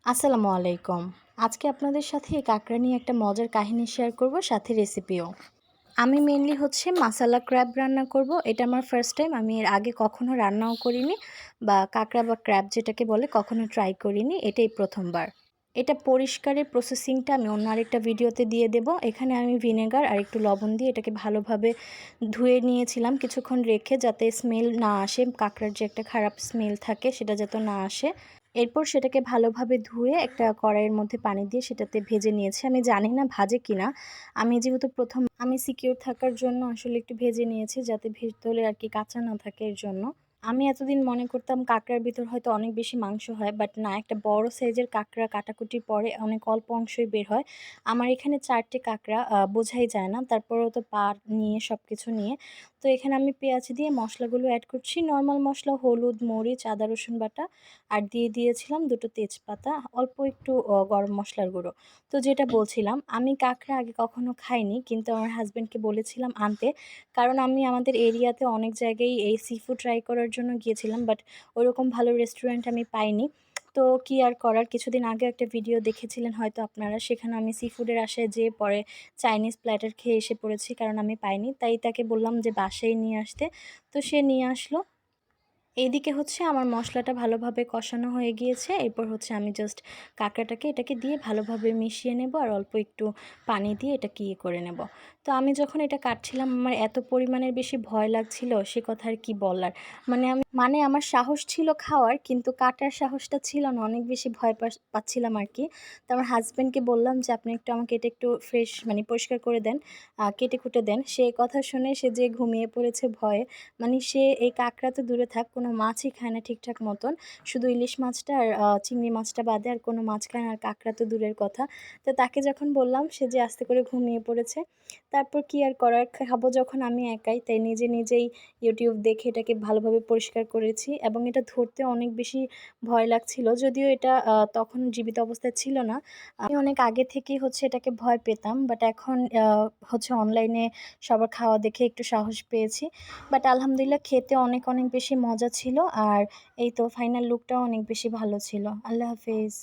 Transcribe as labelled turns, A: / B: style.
A: আসসালামু আলাইকুম। আজকে আপনাদের সাথে এই কাঁকড়া নিয়ে একটা মজার কাহিনী শেয়ার করব, সাথে রেসিপিও। আমি মেইনলি মাসালা ক্র্যাব রান্না করব। এটা আমার ফার্স্ট টাইম। আমি এর আগে কখনো রান্নাও করিনি বা কাঁকড়া বা ক্র্যাব যেটাকে বলে কখনো ট্রাই করিনি। এটাই প্রথমবার। এটা পরিষ্কারের প্রসেসিংটা আমি অন্য আরেকটা ভিডিওতে দিয়ে দেব। এখানে আমি ভিনেগার আর একটু লবণ দিয়ে এটাকে ভালোভাবে ধুয়ে নিয়েছিলাম কিছুক্ষণ রেখে, যাতে স্মেল না আসে। কাঁকড়ার যে একটা খারাপ স্মেল থাকে সেটা যাতে না আসে। এরপর সেটাকে ভালোভাবে ধুয়ে একটা কড়াইয়ের মধ্যে পানি দিয়ে সেটাতে ভেজে নিয়েছি। আমি জানি না ভাজে কিনা। আমি যেহেতু প্রথম, আমি সিকিউর থাকার জন্য আসলে একটু ভেজে নিয়েছি, যাতে ভেতরে আর কি কাঁচা না থাকে এর জন্য। আমি এতদিন মনে করতাম কাঁকড়ার ভিতর হয়তো অনেক বেশি মাংস হয়, বাট না, একটা বড় সাইজের কাঁকড়া কাটাকুটির পরে অনেক অল্প অংশই বের হয়। আমার এখানে 4টে কাঁকড়া, বোঝাই যায় না। তারপরেও তো পা নিয়ে সব কিছু নিয়ে, তো এখানে আমি পেঁয়াজ দিয়ে মশলাগুলো অ্যাড করছি। নর্মাল মশলা, হলুদ, মরিচ, আদা রসুন বাটা, আর দিয়ে দিয়েছিলাম 2টো তেজপাতা, অল্প একটু গরম মশলার গুঁড়ো। তো যেটা বলছিলাম, আমি কাঁকড়া আগে কখনো খাইনি, কিন্তু আমার হাজব্যান্ডকে বলেছিলাম আনতে। কারণ আমি আমাদের এরিয়াতে অনেক জায়গায় এই সি ফুড ট্রাই করার জন্য গিয়েছিলাম, বাট ওরকম ভালো রেস্টুরেন্ট আমি পাইনি। তো কি আর করার, কিছুদিন আগে একটা ভিডিও দেখেছিলেন হয়তো আপনারা, সেখানে আমি সি ফুডের আশায় যেয়ে পরে চাইনিজ প্ল্যাটার খেয়ে এসে পড়েছি, কারণ আমি পাইনি। তাই তাকে বললাম যে বাসায় নিয়ে আসতে। তো সে নিয়ে আসলো। এইদিকে আমার মশলাটা ভালোভাবে কষানো হয়ে গিয়েছে। এরপর আমি জাস্ট কাঁকড়াটাকে এটাকে দিয়ে ভালোভাবে মিশিয়ে নেব, আর অল্প একটু পানি দিয়ে এটাকে করে নেব। তো আমি যখন এটা কাটছিলাম, আমার এত পরিমাণের বেশি ভয় লাগছিল, সে কথা আর কি বলার। আমার সাহস ছিল খাওয়ার, কিন্তু কাটার সাহসটা ছিল না, অনেক বেশি ভয় পাচ্ছিলাম আর কি। তো আমার হাজব্যান্ডকে বললাম যে আপনি একটু আমাকে এটা একটু ফ্রেশ পরিষ্কার করে দেন, কেটে কুটে দেন। সে কথা শুনে সে যে ঘুমিয়ে পড়েছে ভয়ে। সে এই কাঁকড়া তো দূরে থাক, কোনো মাছই খায় না ঠিকঠাক মতন। শুধু ইলিশ মাছটা আর চিংড়ি মাছটা বাদে আর কোনো মাছ খায় না, আর কাঁকড়া তো দূরের কথা। তো তাকে যখন বললাম, সে যে আস্তে করে ঘুমিয়ে পড়েছে। তারপর কি আর করার, খাবো যখন আমি একাই, তাই নিজেই ইউটিউব দেখে এটাকে ভালোভাবে পরিষ্কার করেছি। এবং এটা ধরতে অনেক বেশি ভয় লাগছিল, যদিও এটা তখন জীবিত অবস্থায় ছিল না। আমি অনেক আগে থেকেই এটাকে ভয় পেতাম, বাট এখন অনলাইনে সবার খাওয়া দেখে একটু সাহস পেয়েছি। বাট আলহামদুলিল্লাহ, খেতে অনেক বেশি মজা ছিল। আর এই তো ফাইনাল লুকটাও অনেক বেশি ভালো ছিল। আল্লাহ হাফেজ।